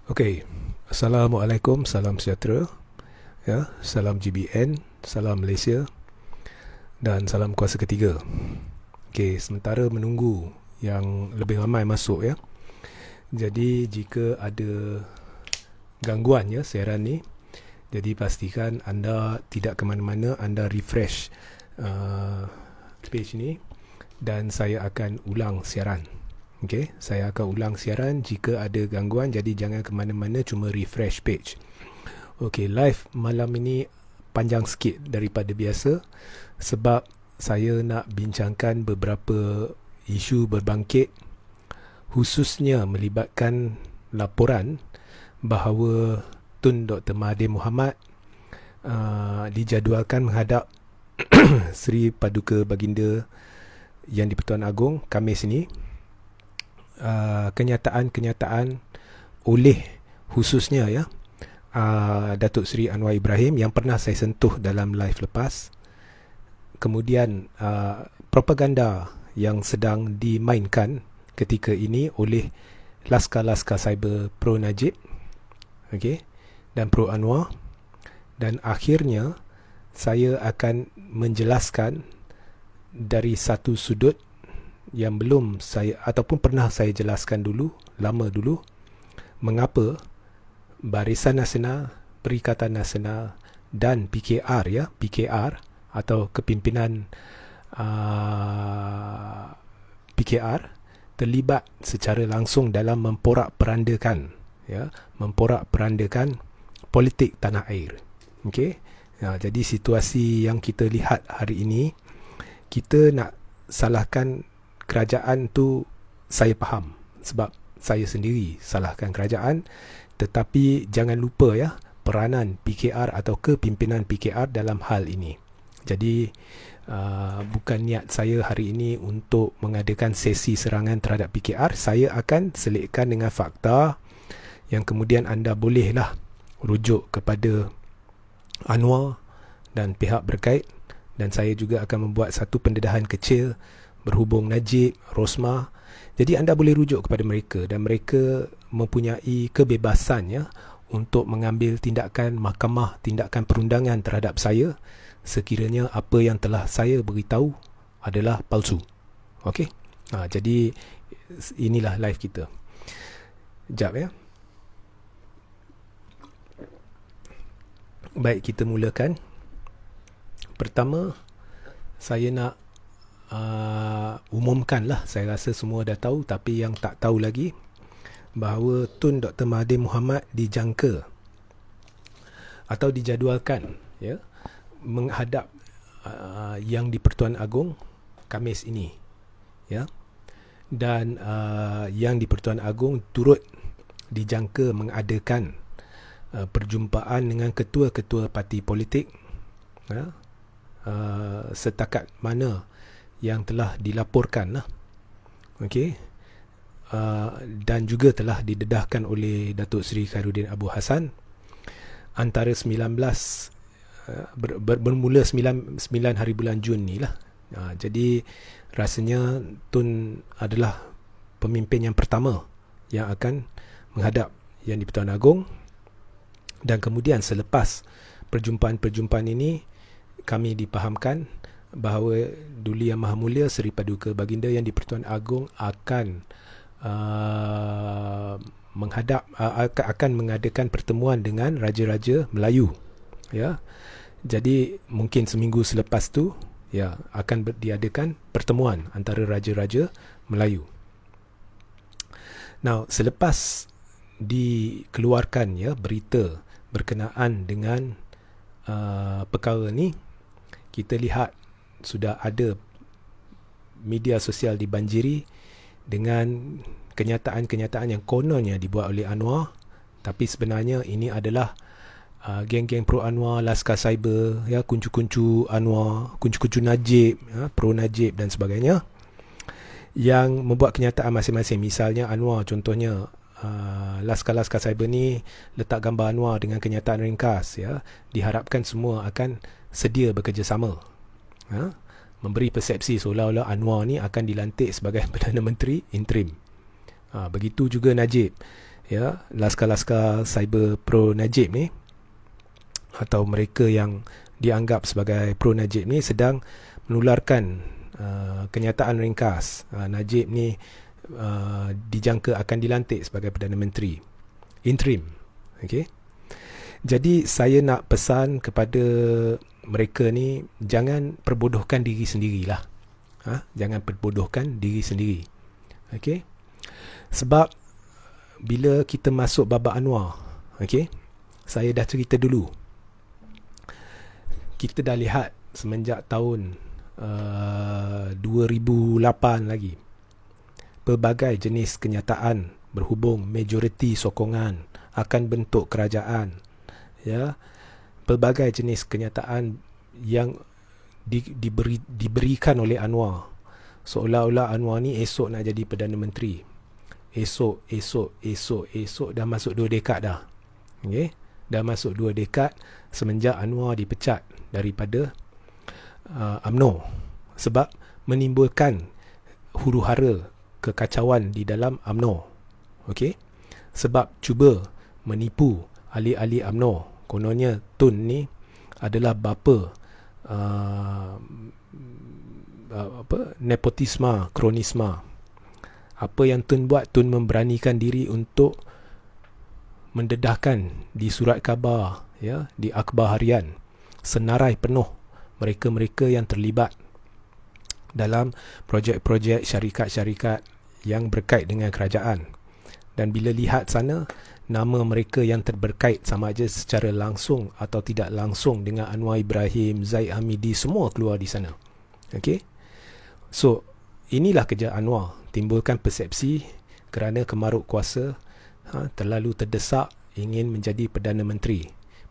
Okey, Assalamualaikum, salam sejahtera, ya, salam GBN, salam Malaysia dan salam kuasa ketiga. Okey, sementara menunggu yang lebih ramai masuk ya. Jadi jika ada gangguan ya siaran ni, jadi pastikan anda tidak ke mana-mana, anda refresh page ni dan saya akan ulang siaran. Okey, saya akan ulang siaran jika ada gangguan, jadi jangan ke mana-mana, cuma refresh page. Okey, live malam ini panjang sikit daripada biasa sebab saya nak bincangkan beberapa isu berbangkit, khususnya melibatkan laporan bahawa Tun Dr. Mahathir Mohamad dijadualkan menghadap Seri Paduka Baginda Yang di-Pertuan Agong Khamis ini. Kenyataan-kenyataan oleh khususnya ya Datuk Seri Anwar Ibrahim yang pernah saya sentuh dalam live lepas. Kemudian propaganda yang sedang dimainkan ketika ini oleh laskar-laskar cyber pro Najib, okey, dan pro Anwar. Dan akhirnya saya akan menjelaskan dari satu sudut yang belum saya ataupun pernah saya jelaskan dulu, lama dulu, mengapa Barisan Nasional, Perikatan Nasional dan PKR ya, PKR atau kepimpinan PKR terlibat secara langsung dalam memporak-perandakan ya, memporak-perandakan politik tanah air. Okey. Jadi situasi yang kita lihat hari ini, kita nak salahkan kerajaan tu, saya faham sebab saya sendiri salahkan kerajaan, tetapi jangan lupa ya peranan PKR atau kepimpinan PKR dalam hal ini. Jadi bukan niat saya hari ini untuk mengadakan sesi serangan terhadap PKR. Saya akan selitkan dengan fakta yang kemudian anda bolehlah rujuk kepada Anwar dan pihak berkait, dan saya juga akan membuat satu pendedahan kecil berhubung Najib, Rosmah. Jadi anda boleh rujuk kepada mereka dan mereka mempunyai kebebasan ya untuk mengambil tindakan mahkamah, tindakan perundangan terhadap saya sekiranya apa yang telah saya beritahu adalah palsu. Okey. Jadi inilah live kita. Jap ya. Baik, kita mulakan. Pertama, saya nak umumkanlah, saya rasa semua dah tahu, tapi yang tak tahu lagi, bahawa Tun Dr. Mahathir Mohamad dijangka atau dijadualkan ya menghadap Yang di-Pertuan Agong Khamis ini ya. Dan Yang di-Pertuan Agong turut dijangka mengadakan perjumpaan dengan ketua-ketua parti politik ya, setakat mana yang telah dilaporkan lah. Okey. Dan juga telah didedahkan oleh Datuk Seri Khairuddin Abu Hassan antara 19 bermula 9 hari bulan Jun ni lah. Jadi rasanya Tun adalah pemimpin yang pertama yang akan menghadap Yang di-Pertuan Agong. Dan kemudian selepas perjumpaan-perjumpaan ini, kami dipahamkan bahawa Duli Yang Maha Mulia Seri Paduka Baginda Yang di-Pertuan Agong akan akan mengadakan pertemuan dengan raja-raja Melayu ya. Jadi mungkin seminggu selepas tu ya akan diadakan pertemuan antara raja-raja Melayu. Now, selepas dikeluarkan ya berita berkenaan dengan perkara ni, kita lihat sudah ada media sosial dibanjiri dengan kenyataan-kenyataan yang kononnya dibuat oleh Anwar, tapi sebenarnya ini adalah geng-geng pro Anwar, laskar cyber ya, kuncu-kuncu Anwar, kuncu-kuncu Najib ya, pro Najib dan sebagainya, yang membuat kenyataan masing-masing. Misalnya Anwar, contohnya laskar-laskar cyber ni letak gambar Anwar dengan kenyataan ringkas ya, diharapkan semua akan sedia bekerjasama ya, memberi persepsi seolah-olah Anwar ni akan dilantik sebagai Perdana Menteri interim. Begitu juga Najib ya, laskar-laskar cyber pro Najib ni, atau mereka yang dianggap sebagai pro Najib ni sedang menularkan kenyataan ringkas. Najib ni dijangka akan dilantik sebagai Perdana Menteri interim. Okey. Jadi saya nak pesan kepada mereka ni, jangan perbodohkan diri sendirilah. Jangan perbodohkan diri sendiri. Okey. Sebab bila kita masuk babak Anwar, okey, saya dah cerita dulu. Kita dah lihat semenjak tahun 2008 lagi, pelbagai jenis kenyataan berhubung majoriti sokongan akan bentuk kerajaan, ya, pelbagai jenis kenyataan yang diberikan oleh Anwar, seolah-olah Anwar ni esok nak jadi Perdana Menteri. Esok dah masuk 2 dekad dah. Okay? Dah masuk 2 dekad semenjak Anwar dipecat daripada UMNO sebab menimbulkan huru-hara kekacauan di dalam UMNO. Okey, sebab cuba menipu ahli-ahli UMNO. Kononnya Tun ni adalah bapa nepotisme, kronisme. Apa yang Tun buat, Tun memberanikan diri untuk mendedahkan di surat khabar, ya, di akhbar harian, senarai penuh mereka-mereka yang terlibat dalam projek-projek syarikat-syarikat yang berkait dengan kerajaan. Dan bila lihat sana, nama mereka yang terberkait sama ada secara langsung atau tidak langsung dengan Anwar Ibrahim, Zaid Hamidi, semua keluar di sana. Okey. So, inilah kerja Anwar, timbulkan persepsi kerana kemaruk kuasa, terlalu terdesak ingin menjadi Perdana Menteri.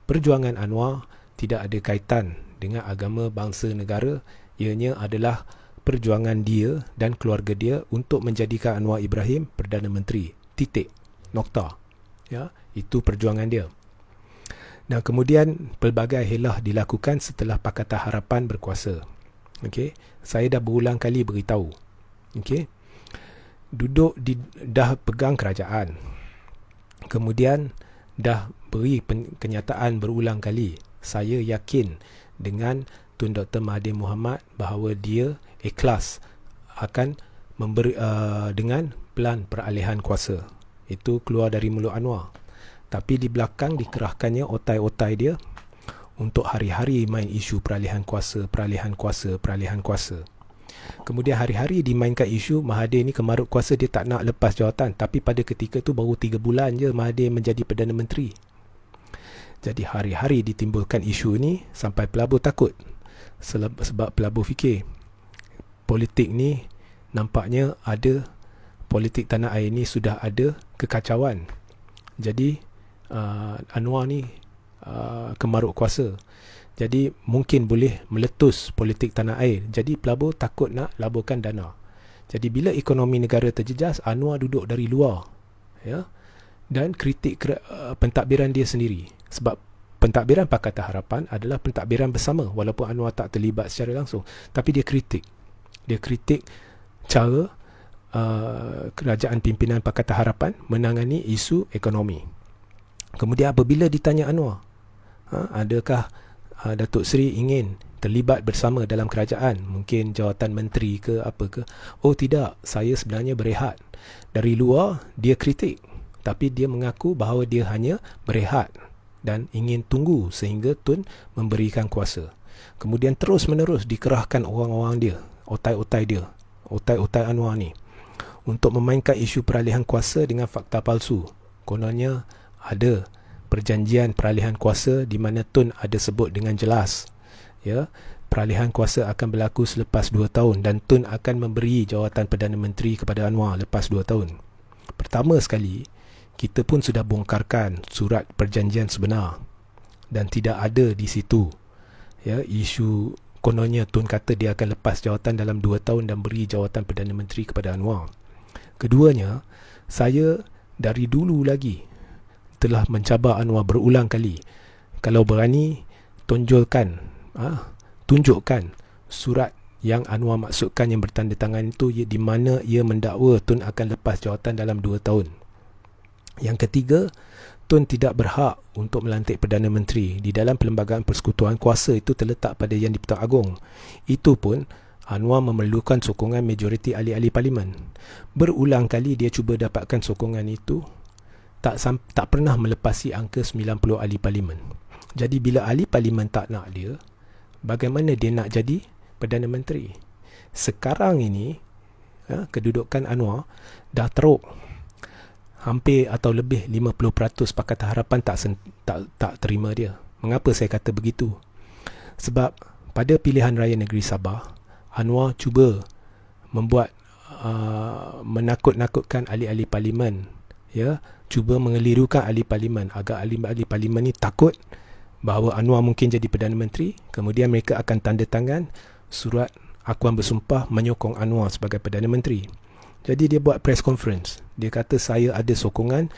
Perjuangan Anwar tidak ada kaitan dengan agama, bangsa, negara. Ianya adalah perjuangan dia dan keluarga dia untuk menjadikan Anwar Ibrahim Perdana Menteri. Titik. Nokta. Ya, itu perjuangan dia. Dan kemudian pelbagai helah dilakukan setelah Pakatan Harapan berkuasa. Okey, saya dah berulang kali beritahu. Okey. Dah pegang kerajaan. Kemudian dah beri kenyataan berulang kali. Saya yakin dengan Tun Dr. Mahathir Mohamad bahawa dia ikhlas akan memberi dengan pelan peralihan kuasa. Itu keluar dari mulut Anwar. Tapi di belakang dikerahkannya otai-otai dia untuk hari-hari main isu peralihan kuasa. Kemudian hari-hari dimainkan isu Mahathir ni kemaruk kuasa, dia tak nak lepas jawatan. Tapi pada ketika tu baru 3 bulan je Mahathir menjadi Perdana Menteri. Jadi hari-hari ditimbulkan isu ni sampai pelabur takut. Sebab pelabur fikir politik ni nampaknya ada, politik tanah air ni sudah ada kekacauan. Jadi Anwar ni kemaruk kuasa. Jadi mungkin boleh meletus politik tanah air. Jadi pelabur takut nak laburkan dana. Jadi bila ekonomi negara terjejas, Anwar duduk dari luar, ya, dan kritik pentadbiran dia sendiri. Sebab pentadbiran Pakatan Harapan adalah pentadbiran bersama, walaupun Anwar tak terlibat secara langsung. Tapi dia kritik. Dia kritik cara kerajaan pimpinan Pakatan Harapan menangani isu ekonomi. Kemudian apabila ditanya Anwar, adakah Datuk Seri ingin terlibat bersama dalam kerajaan, mungkin jawatan menteri ke apa ke? Oh tidak, saya sebenarnya berehat. Dari luar dia kritik, tapi dia mengaku bahawa dia hanya berehat dan ingin tunggu sehingga Tun memberikan kuasa. Kemudian terus menerus dikerahkan orang-orang dia, otai-otai dia, otai-otai Anwar ni, untuk memainkan isu peralihan kuasa dengan fakta palsu. Kononnya ada perjanjian peralihan kuasa di mana Tun ada sebut dengan jelas, ya, peralihan kuasa akan berlaku selepas 2 tahun dan Tun akan memberi jawatan Perdana Menteri kepada Anwar lepas 2 tahun. Pertama sekali, kita pun sudah bongkarkan surat perjanjian sebenar dan tidak ada di situ, ya, isu kononnya Tun kata dia akan lepas jawatan dalam 2 tahun dan beri jawatan Perdana Menteri kepada Anwar. Keduanya, saya dari dulu lagi telah mencabar Anwar berulang kali. Kalau berani, tunjukkan surat yang Anwar maksudkan yang bertanda tangan itu, di mana ia mendakwa Tun akan lepas jawatan dalam 2 tahun. Yang ketiga, Tun tidak berhak untuk melantik Perdana Menteri. Di dalam Perlembagaan Persekutuan, kuasa itu terletak pada Yang di-Pertuan Agong. Itu pun Anwar memerlukan sokongan majoriti ahli-ahli parlimen. Berulang kali dia cuba dapatkan sokongan itu, tak pernah melepasi angka 90 ahli parlimen. Jadi bila ahli parlimen tak nak dia, bagaimana dia nak jadi Perdana Menteri? Sekarang ini, kedudukan Anwar dah teruk. Hampir atau lebih 50% Pakatan Harapan tak terima dia. Mengapa saya kata begitu? Sebab pada pilihan raya negeri Sabah, Anwar cuba membuat menakut-nakutkan ahli-ahli parlimen, ya, cuba mengelirukan ahli parlimen agar ahli-ahli parlimen ni takut bahawa Anwar mungkin jadi Perdana Menteri. Kemudian mereka akan tanda tangan surat akuan bersumpah menyokong Anwar sebagai Perdana Menteri. Jadi dia buat press conference. Dia kata saya ada sokongan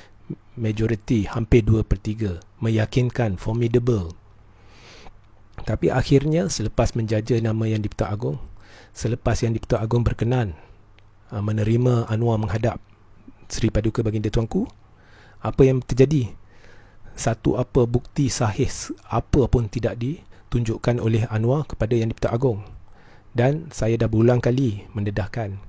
majoriti hampir 2/3, meyakinkan, formidable. Tapi akhirnya selepas menjaja nama Yang di-Pertuan Agong, selepas Yang di-Pertuan Agong berkenan menerima Anwar menghadap Seri Paduka Baginda Tuanku, apa yang terjadi? Satu apa bukti sahih apa pun tidak ditunjukkan oleh Anwar kepada Yang di-Pertuan Agong. Dan saya dah berulang kali mendedahkan,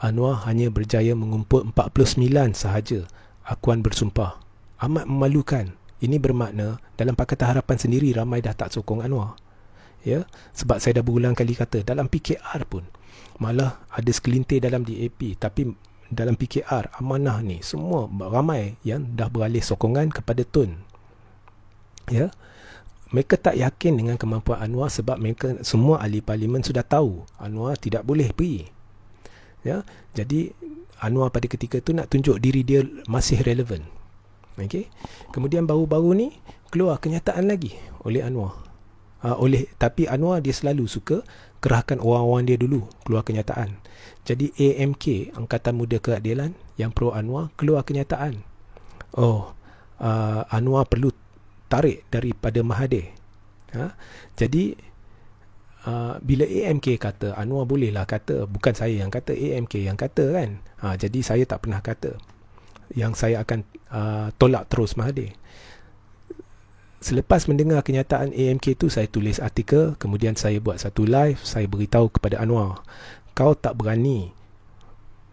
Anwar hanya berjaya mengumpul 49 sahaja akuan bersumpah. Amat memalukan. Ini bermakna dalam Pakatan Harapan sendiri ramai dah tak sokong Anwar. Ya, sebab saya dah berulang kali kata, dalam PKR pun malah ada segelintir dalam DAP, tapi dalam PKR amanah ni semua ramai yang dah beralih sokongan kepada Tun. Ya. Mereka tak yakin dengan kemampuan Anwar sebab mereka semua ahli parlimen sudah tahu Anwar tidak boleh pergi. Ya, jadi Anwar pada ketika itu nak tunjuk diri dia masih relevan. Okey. Kemudian baru-baru ni keluar kenyataan lagi oleh Anwar. Tapi Anwar dia selalu suka kerahkan orang-orang dia dulu keluar kenyataan. Jadi AMK, Angkatan Muda Keadilan yang pro Anwar, keluar kenyataan. Anwar perlu tarik daripada Mahathir. Jadi bila AMK kata, Anwar bolehlah kata, bukan saya yang kata, AMK yang kata kan. Jadi saya tak pernah kata yang saya akan tolak terus Mahathir. Selepas mendengar kenyataan AMK tu, saya tulis artikel, kemudian saya buat satu live, saya beritahu kepada Anwar, kau tak berani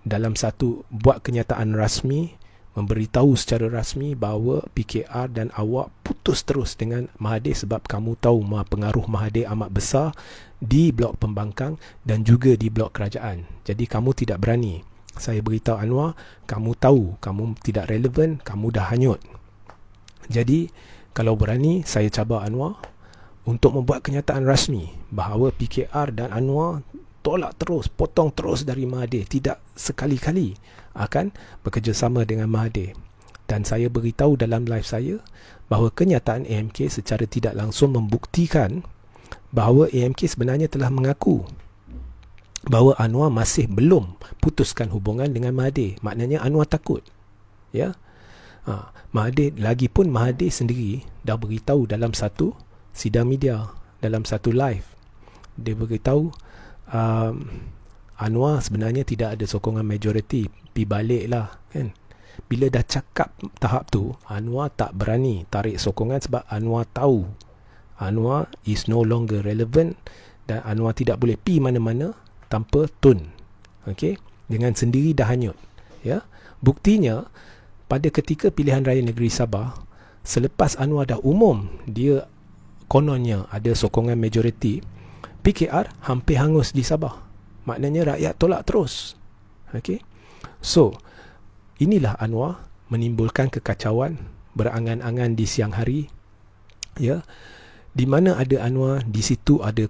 dalam satu buat kenyataan rasmi, memberitahu secara rasmi bahawa PKR dan awak putus terus dengan Mahathir sebab kamu tahu pengaruh Mahathir amat besar di blok pembangkang dan juga di blok kerajaan. Jadi kamu tidak berani. Saya beritahu Anwar, kamu tahu kamu tidak relevan, kamu dah hanyut. Jadi kalau berani, saya cabar Anwar untuk membuat kenyataan rasmi bahawa PKR dan Anwar tolak terus, potong terus dari Mahathir, tidak sekali-kali akan bekerjasama dengan Mahathir. Dan saya beritahu dalam live saya bahawa kenyataan AMK secara tidak langsung membuktikan bahawa AMK sebenarnya telah mengaku bahawa Anwar masih belum putuskan hubungan dengan Mahathir. Maknanya Anwar takut. Ya. Mahathir, lagipun Mahathir sendiri dah beritahu dalam satu sidang media, dalam satu live. Dia beritahu Anwar sebenarnya tidak ada sokongan majoriti, pergi balik lah kan. Bila dah cakap tahap tu, Anwar tak berani tarik sokongan sebab Anwar tahu Anwar is no longer relevant dan Anwar tidak boleh pergi mana-mana tanpa Tun. Okey, dengan sendiri dah hanyut. Ya, buktinya pada ketika pilihan raya negeri Sabah, selepas Anwar dah umum dia kononnya ada sokongan majoriti, PKR hampir hangus di Sabah. Maknanya rakyat tolak terus. Okey. So, inilah Anwar menimbulkan kekacauan, berangan-angan di siang hari. Ya. Di mana ada Anwar, di situ ada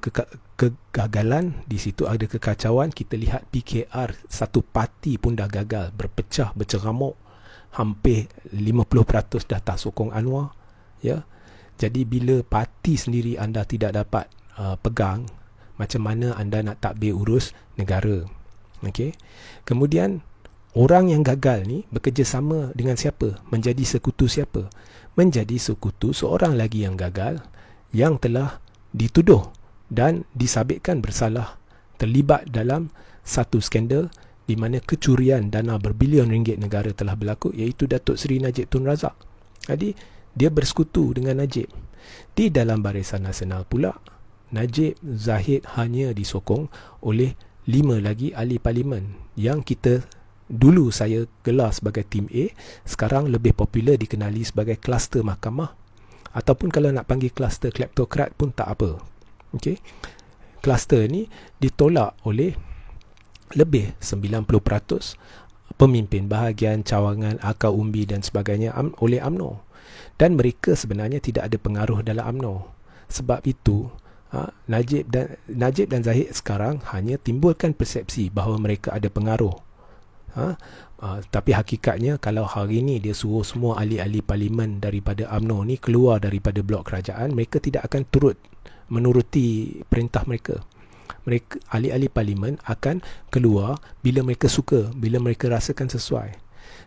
kegagalan, di situ ada kekacauan. Kita lihat PKR satu parti pun dah gagal, berpecah, berceramuk. Hampir 50% dah tak sokong Anwar. Ya. Jadi bila parti sendiri anda tidak dapat pegang, macam mana anda nak tadbir urus negara? Okey. Kemudian orang yang gagal ni bekerjasama dengan siapa? Menjadi sekutu siapa? Menjadi sekutu seorang lagi yang gagal, yang telah dituduh dan disabitkan bersalah, terlibat dalam satu skandal di mana kecurian dana berbilion ringgit negara telah berlaku, iaitu Datuk Seri Najib Tun Razak. Jadi dia bersekutu dengan Najib. Di dalam Barisan Nasional pula, Najib Zahid hanya disokong oleh 5 lagi ahli parlimen yang kita dulu saya gelar sebagai tim A, sekarang lebih popular dikenali sebagai kluster mahkamah, ataupun kalau nak panggil kluster kleptokrat pun tak apa. Okey. Kluster ni ditolak oleh lebih 90% pemimpin bahagian, cawangan, akar umbi dan sebagainya oleh UMNO. Dan mereka sebenarnya tidak ada pengaruh dalam UMNO. Sebab itu Najib dan Zahid sekarang hanya timbulkan persepsi bahawa mereka ada pengaruh. Tapi hakikatnya kalau hari ini dia suruh semua ahli-ahli parlimen daripada UMNO ni keluar daripada blok kerajaan, mereka tidak akan turut menuruti perintah mereka. Mereka, ahli-ahli parlimen, akan keluar bila mereka suka, bila mereka rasakan sesuai.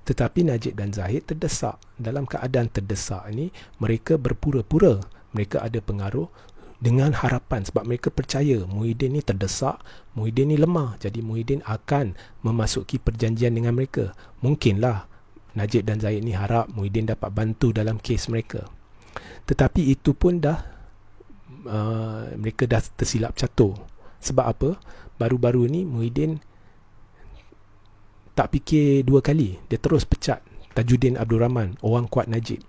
Tetapi Najib dan Zahid terdesak. Dalam keadaan terdesak ni, mereka berpura-pura mereka ada pengaruh dengan harapan, sebab mereka percaya Muhyiddin ni terdesak, Muhyiddin ni lemah, jadi Muhyiddin akan memasuki perjanjian dengan mereka. Mungkinlah Najib dan Zahid ni harap Muhyiddin dapat bantu dalam kes mereka. Tetapi itu pun mereka dah tersilap catur. Sebab apa? Baru-baru ni Muhyiddin tak fikir 2 kali, dia terus pecat Tajuddin Abdul Rahman, orang kuat Najib.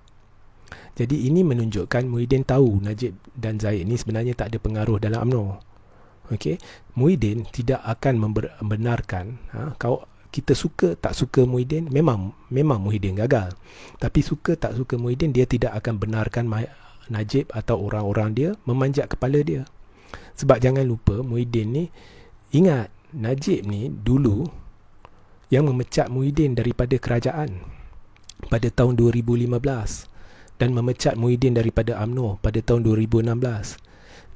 Jadi ini menunjukkan Muhyiddin tahu Najib dan Zahid ni sebenarnya tak ada pengaruh dalam UMNO. Okey, Muhyiddin tidak akan membenarkan, kalau kita suka tak suka Muhyiddin, memang Muhyiddin gagal. Tapi suka tak suka Muhyiddin, dia tidak akan benarkan Najib atau orang-orang dia memanjat kepala dia. Sebab jangan lupa, Muhyiddin ni, ingat, Najib ni dulu yang memecat Muhyiddin daripada kerajaan pada tahun 2015 dan memecat Muhyiddin daripada UMNO pada tahun 2016.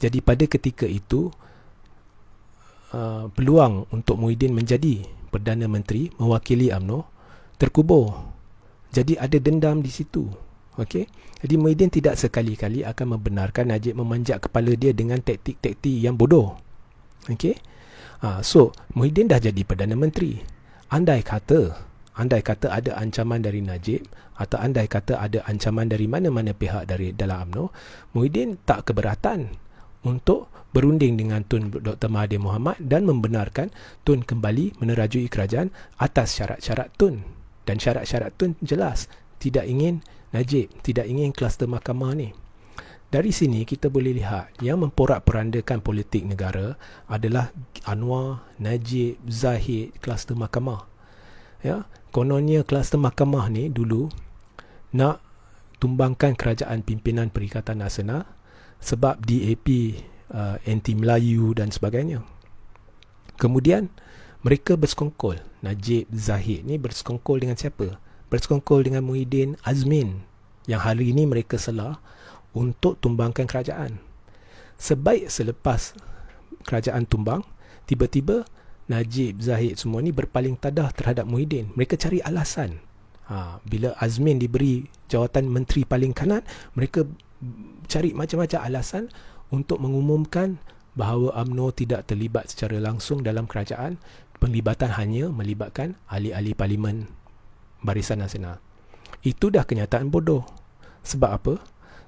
Jadi pada ketika itu, peluang untuk Muhyiddin menjadi Perdana Menteri mewakili UMNO terkubur. Jadi ada dendam di situ. Okey. Jadi Muhyiddin tidak sekali-kali akan membenarkan Najib memanjat kepala dia dengan taktik-taktik yang bodoh. Okey. So Muhyiddin dah jadi Perdana Menteri. Andai kata ada ancaman dari Najib atau andai kata ada ancaman dari mana-mana pihak dari dalam UMNO, Muhyiddin tak keberatan untuk berunding dengan Tun Dr. Mahathir Mohamad dan membenarkan Tun kembali menerajui kerajaan atas syarat-syarat Tun. Dan syarat-syarat Tun jelas, tidak ingin Najib, tidak ingin kluster mahkamah ni. Dari sini kita boleh lihat yang memporak-perandakan politik negara adalah Anwar, Najib, Zahid, kluster mahkamah. Ya, kononnya kluster mahkamah ni dulu nak tumbangkan kerajaan pimpinan Perikatan Nasional sebab DAP anti Melayu dan sebagainya. Kemudian mereka bersekongkol. Najib, Zahid ni bersekongkol dengan siapa? Bersekongkol dengan Muhyiddin Azmin yang hari ini mereka selah untuk tumbangkan kerajaan. Sebaik selepas kerajaan tumbang, tiba-tiba Najib, Zahid semua ni berpaling tadah terhadap Muhyiddin. Mereka cari alasan. Bila Azmin diberi jawatan menteri paling kanan, mereka cari macam-macam alasan untuk mengumumkan bahawa UMNO tidak terlibat secara langsung dalam kerajaan. Penglibatan hanya melibatkan ahli-ahli parlimen Barisan Nasional. Itu dah kenyataan bodoh. Sebab apa?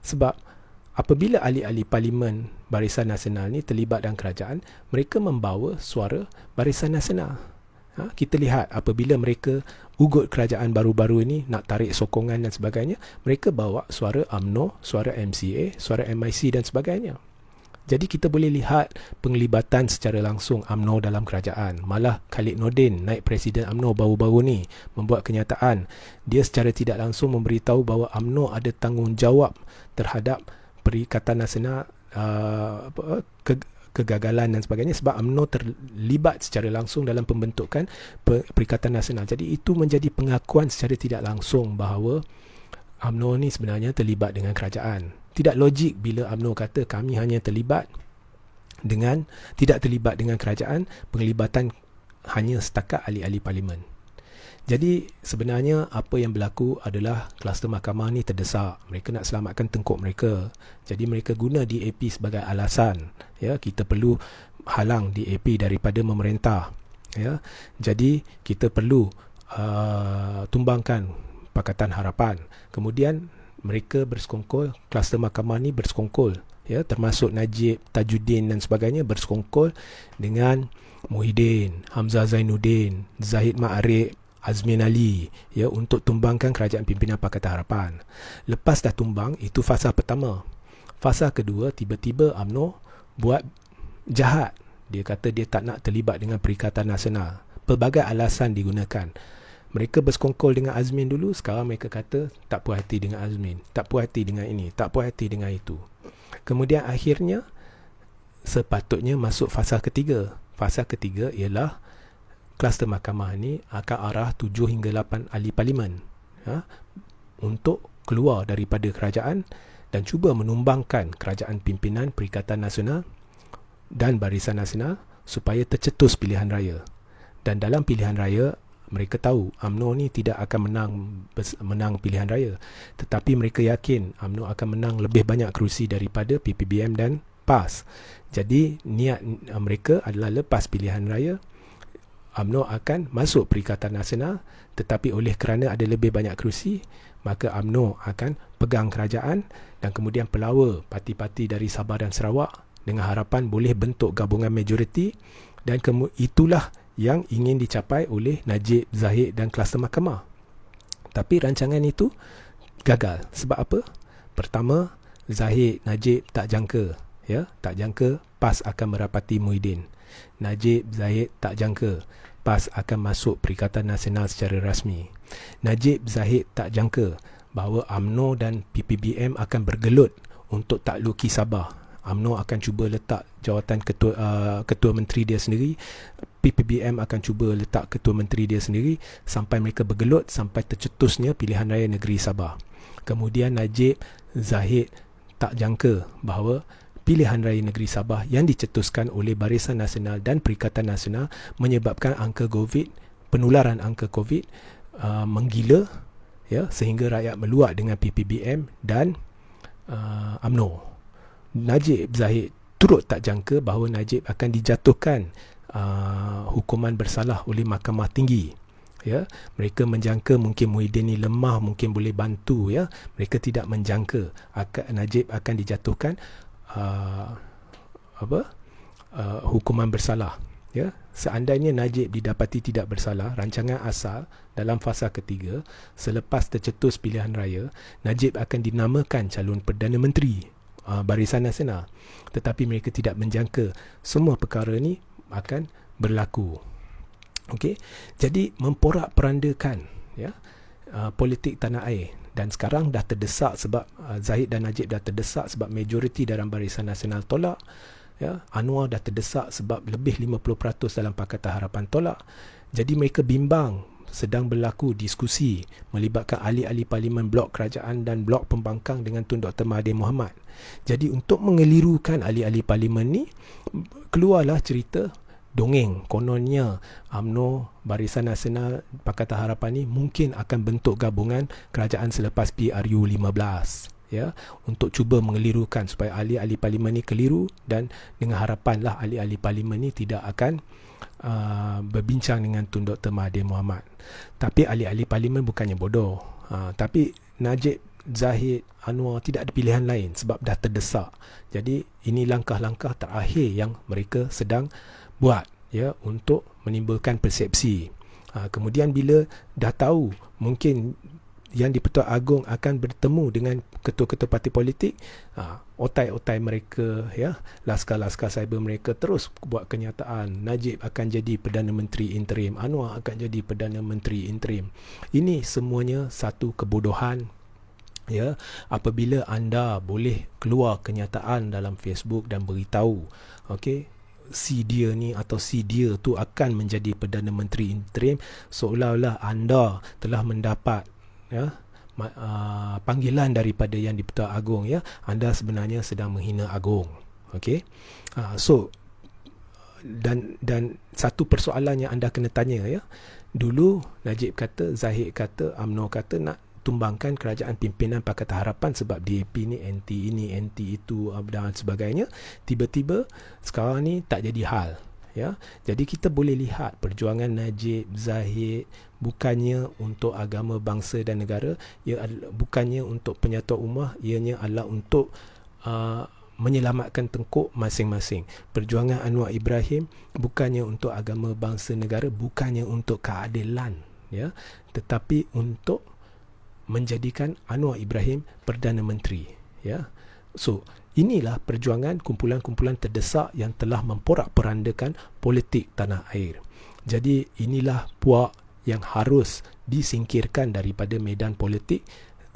Sebab apabila ahli-ahli parlimen Barisan Nasional ni terlibat dalam kerajaan, mereka membawa suara Barisan Nasional. Kita lihat apabila mereka ugut kerajaan baru-baru ini nak tarik sokongan dan sebagainya, mereka bawa suara UMNO, suara MCA, suara MIC dan sebagainya. Jadi kita boleh lihat penglibatan secara langsung UMNO dalam kerajaan. Malah Khalid Nordin, naib Presiden UMNO baru-baru ni, membuat kenyataan. Dia secara tidak langsung memberitahu bahawa UMNO ada tanggungjawab terhadap Perikatan Nasional, kegagalan dan sebagainya, sebab UMNO terlibat secara langsung dalam pembentukan Perikatan Nasional. Jadi itu menjadi pengakuan secara tidak langsung bahawa UMNO ni sebenarnya terlibat dengan kerajaan. Tidak logik bila UMNO kata kami hanya tidak terlibat dengan kerajaan, penglibatan hanya setakat ahli-ahli parlimen. Jadi sebenarnya apa yang berlaku adalah kluster mahkamah ni terdesak. Mereka nak selamatkan tengkuk mereka. Jadi mereka guna DAP sebagai alasan. Ya, kita perlu halang DAP daripada memerintah. ya. Jadi kita perlu tumbangkan Pakatan Harapan. Kemudian mereka bersekongkol, kluster mahkamah ni bersekongkol, ya, termasuk Najib, Tajuddin dan sebagainya bersekongkol dengan Muhyiddin, Hamzah Zainuddin, Zahid Ma'arif, Azmin Ali, ya, untuk tumbangkan kerajaan pimpinan Pakatan Harapan. Lepas dah tumbang, itu fasa pertama. Fasa kedua, tiba-tiba UMNO buat jahat. Dia kata dia tak nak terlibat dengan Perikatan Nasional. Pelbagai alasan digunakan. Mereka bersekongkol dengan Azmin dulu, sekarang mereka kata tak puas hati dengan Azmin, tak puas hati dengan ini, tak puas hati dengan itu. Kemudian akhirnya sepatutnya masuk fasa ketiga. Fasa ketiga ialah kluster mahkamah ni akan arah 7 hingga 8 ahli parlimen, untuk keluar daripada kerajaan dan cuba menumbangkan kerajaan pimpinan Perikatan Nasional dan Barisan Nasional supaya tercetus pilihan raya. Dan dalam pilihan raya, mereka tahu UMNO ni tidak akan menang pilihan raya, tetapi mereka yakin UMNO akan menang lebih banyak kerusi daripada PPBM dan PAS. Jadi niat mereka adalah lepas pilihan raya UMNO akan masuk Perikatan Nasional, tetapi oleh kerana ada lebih banyak kerusi, maka UMNO akan pegang kerajaan dan kemudian pelawa parti-parti dari Sabah dan Sarawak dengan harapan boleh bentuk gabungan majoriti, dan itulah yang ingin dicapai oleh Najib, Zahid dan kluster mahkamah. Tapi rancangan itu gagal. Sebab apa? Pertama, Zahid, Najib tak jangka, ya, tak jangka PAS akan merapati Muhyiddin. Najib, Zahid tak jangka PAS akan masuk Perikatan Nasional secara rasmi. Najib, Zahid tak jangka bahawa UMNO dan PPBM akan bergelut untuk takluki Sabah. UMNO akan cuba letak jawatan ketua menteri dia sendiri, PPBM akan cuba letak ketua menteri dia sendiri, sampai mereka bergelut sampai tercetusnya pilihan raya negeri Sabah. Kemudian Najib, Zahid tak jangka bahawa pilihan raya negeri Sabah yang dicetuskan oleh Barisan Nasional dan Perikatan Nasional menyebabkan angka COVID, penularan angka COVID menggila, ya, sehingga rakyat meluat dengan PPBM dan UMNO. Najib, Zahid turut tak jangka bahawa Najib akan dijatuhkan hukuman bersalah oleh Mahkamah Tinggi. Ya, mereka menjangka mungkin Muhyiddin ni lemah, mungkin boleh bantu, ya. Mereka tidak menjangka Najib akan dijatuhkan hukuman bersalah. Ya, seandainya Najib didapati tidak bersalah, rancangan asal dalam fasa ketiga, selepas tercetus pilihan raya, Najib akan dinamakan calon Perdana Menteri Barisan Nasional. Tetapi mereka tidak menjangka semua perkara ni akan berlaku. Okey, jadi memporak-perandakan, ya, politik tanah air. Dan sekarang dah terdesak sebab Zahid dan Najib dah terdesak sebab majoriti dalam Barisan Nasional tolak, ya. Anwar dah terdesak sebab lebih 50% dalam Pakatan Harapan tolak. Jadi mereka bimbang. Sedang berlaku diskusi melibatkan ahli-ahli parlimen blok kerajaan dan blok pembangkang dengan Tun Dr. Mahathir Mohamad. Jadi untuk mengelirukan ahli-ahli parlimen ni, keluarlah cerita dongeng. Kononnya UMNO, Barisan Nasional, Pakatan Harapan ni mungkin akan bentuk gabungan kerajaan selepas PRU 15. Ya, untuk cuba mengelirukan supaya ahli-ahli parlimen ni keliru, dan dengan harapanlah ahli-ahli parlimen ni tidak akan berbincang dengan Tun Dr. Mahathir Mohamad. Tapi ahli-ahli parlimen bukannya bodoh, tapi Najib, Zahid, Anwar tidak ada pilihan lain sebab dah terdesak. Jadi ini langkah-langkah terakhir yang mereka sedang buat, ya, untuk menimbulkan persepsi. Kemudian bila dah tahu mungkin yang di-Pertuan Agong akan bertemu dengan ketua-ketua parti politik, otai-otai mereka, ya, laskar-laskar cyber mereka terus buat kenyataan Najib akan jadi Perdana Menteri interim, Anwar akan jadi Perdana Menteri interim. Ini semuanya satu kebodohan, ya. Apabila anda boleh keluar kenyataan dalam Facebook dan beritahu, okey, si dia ni atau si dia tu akan menjadi Perdana Menteri interim, seolah-olah anda telah mendapat, ya, panggilan daripada yang di-Pertuan Agong, ya. Anda sebenarnya sedang menghina Agong. Okey. So dan satu persoalan yang anda kena tanya, ya. Dulu Najib kata, Zahid kata, UMNO kata nak tumbangkan kerajaan pimpinan Pakatan Harapan sebab DAP ni anti ini, anti itu dan sebagainya. Tiba-tiba sekarang ni tak jadi hal, Ya, jadi kita boleh lihat perjuangan Najib, Zahid bukannya untuk agama, bangsa dan negara, bukannya untuk penyatuan ummah, ianya adalah untuk menyelamatkan tengkuk masing-masing. Perjuangan Anwar Ibrahim bukannya untuk agama, bangsa, negara, bukannya untuk keadilan, ya, tetapi untuk menjadikan Anwar Ibrahim Perdana Menteri, ya. So, inilah perjuangan kumpulan-kumpulan terdesak yang telah memporak-perandakan politik tanah air. Jadi inilah puak yang harus disingkirkan daripada medan politik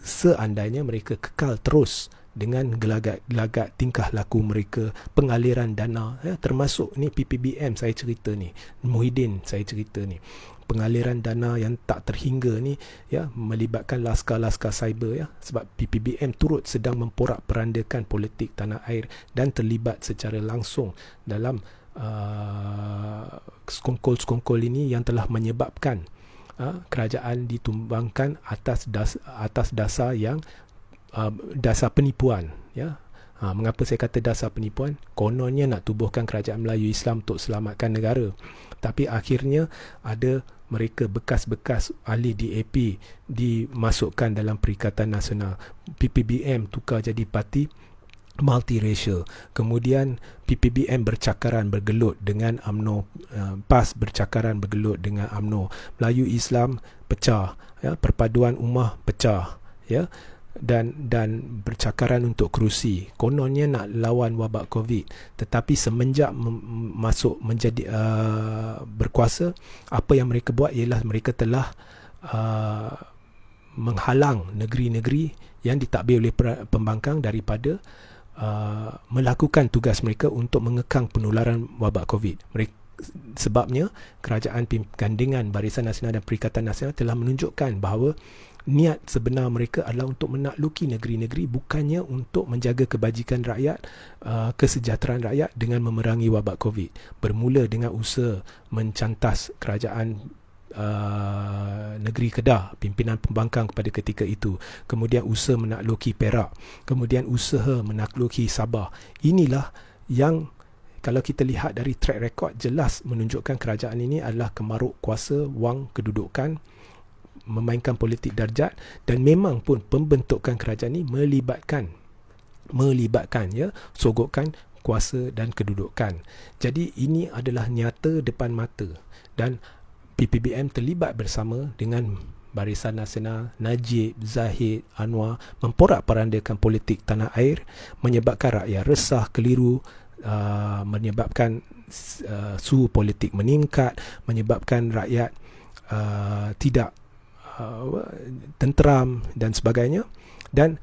seandainya mereka kekal terus dengan gelagat-gelagat tingkah laku mereka, pengaliran dana, ya, termasuk ni PPBM saya cerita ni, Muhyiddin saya cerita ni, pengaliran dana yang tak terhingga ni, ya, melibatkan laskar-laskar cyber, ya, sebab PPBM turut sedang memporak-perandakan politik tanah air dan terlibat secara langsung dalam sekongkol-sekongkol ini yang telah menyebabkan kerajaan ditumbangkan atas dasar yang dasar penipuan, ya. Mengapa saya kata dasar penipuan? Kononnya nak tubuhkan kerajaan Melayu Islam untuk selamatkan negara, tapi akhirnya ada mereka bekas-bekas ahli DAP dimasukkan dalam Perikatan Nasional. PPBM tukar jadi parti multiracial. Kemudian PPBM bercakaran bergelut dengan UMNO, PAS bercakaran bergelut dengan UMNO. Melayu Islam pecah, ya, perpaduan ummah pecah, ya, dan bercakaran untuk kerusi. Kononnya nak lawan wabak Covid, tetapi semenjak masuk menjadi berkuasa, apa yang mereka buat ialah mereka telah menghalang negeri-negeri yang ditadbir oleh pembangkang daripada melakukan tugas mereka untuk mengekang penularan wabak Covid. Sebabnya kerajaan gandingan Barisan Nasional dan Perikatan Nasional telah menunjukkan bahawa niat sebenar mereka adalah untuk menakluki negeri-negeri, bukannya untuk menjaga kebajikan rakyat, kesejahteraan rakyat dengan memerangi wabak Covid. Bermula dengan usaha mencantas kerajaan negeri Kedah, pimpinan pembangkang pada ketika itu, kemudian usaha menakluki Perak, kemudian usaha menakluki Sabah. Inilah yang kalau kita lihat dari track record jelas menunjukkan kerajaan ini adalah kemaruk kuasa, wang kedudukan, memainkan politik darjat, dan memang pun pembentukan kerajaan ini melibatkan, ya, sogokan kuasa dan kedudukan. Jadi ini adalah nyata depan mata, dan PPBM terlibat bersama dengan Barisan Nasional, Najib, Zahid, Anwar memporak-perandakan politik tanah air, menyebabkan rakyat resah, keliru, menyebabkan suhu politik meningkat, menyebabkan rakyat tidak tenteram dan sebagainya. Dan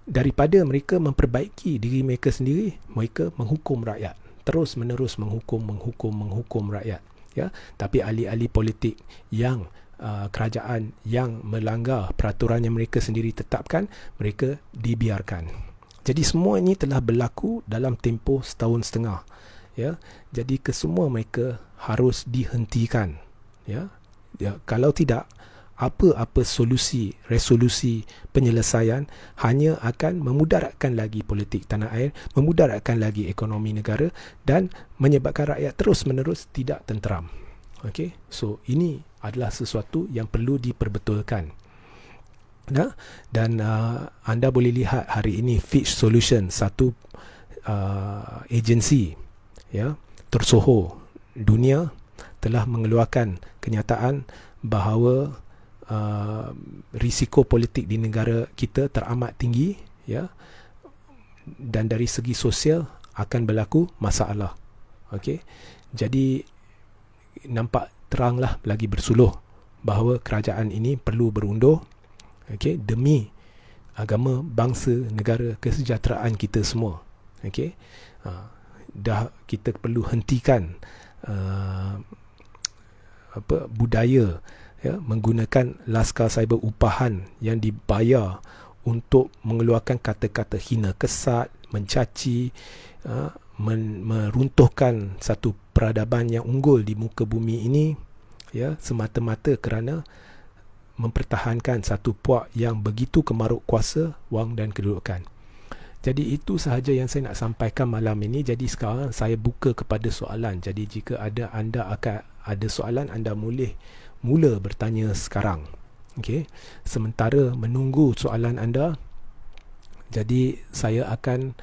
daripada mereka memperbaiki diri mereka sendiri, mereka menghukum rakyat, terus menerus menghukum rakyat, ya. Tapi ahli-ahli politik yang kerajaan yang melanggar peraturan yang mereka sendiri tetapkan, mereka dibiarkan. Jadi semua ini telah berlaku dalam tempoh setahun setengah, ya. Jadi kesemua mereka harus dihentikan, ya. Kalau tidak, apa-apa resolusi penyelesaian hanya akan memudaratkan lagi politik tanah air, memudaratkan lagi ekonomi negara, dan menyebabkan rakyat terus-menerus tidak tenteram. Okey, so ini adalah sesuatu yang perlu diperbetulkan. Nah, dan anda boleh lihat hari ini Fitch Solution, satu agensi, ya, tersohor dunia, telah mengeluarkan kenyataan bahawa risiko politik di negara kita teramat tinggi, ya, dan dari segi sosial akan berlaku masalah. Okey, jadi nampak teranglah lagi bersuluh bahawa kerajaan ini perlu berundur, okey, demi agama, bangsa, negara, kesejahteraan kita semua. Okey, dah kita perlu hentikan budaya, ya, menggunakan laskar cyber upahan yang dibayar untuk mengeluarkan kata-kata hina kesat, mencaci, meruntuhkan satu peradaban yang unggul di muka bumi ini, ya, semata-mata kerana mempertahankan satu puak yang begitu kemaruk kuasa, wang dan kedudukan. Jadi itu sahaja yang saya nak sampaikan malam ini. Jadi sekarang saya buka kepada soalan. Jadi jika anda akan ada soalan, anda mula bertanya sekarang. Okey. Sementara menunggu soalan anda, jadi saya akan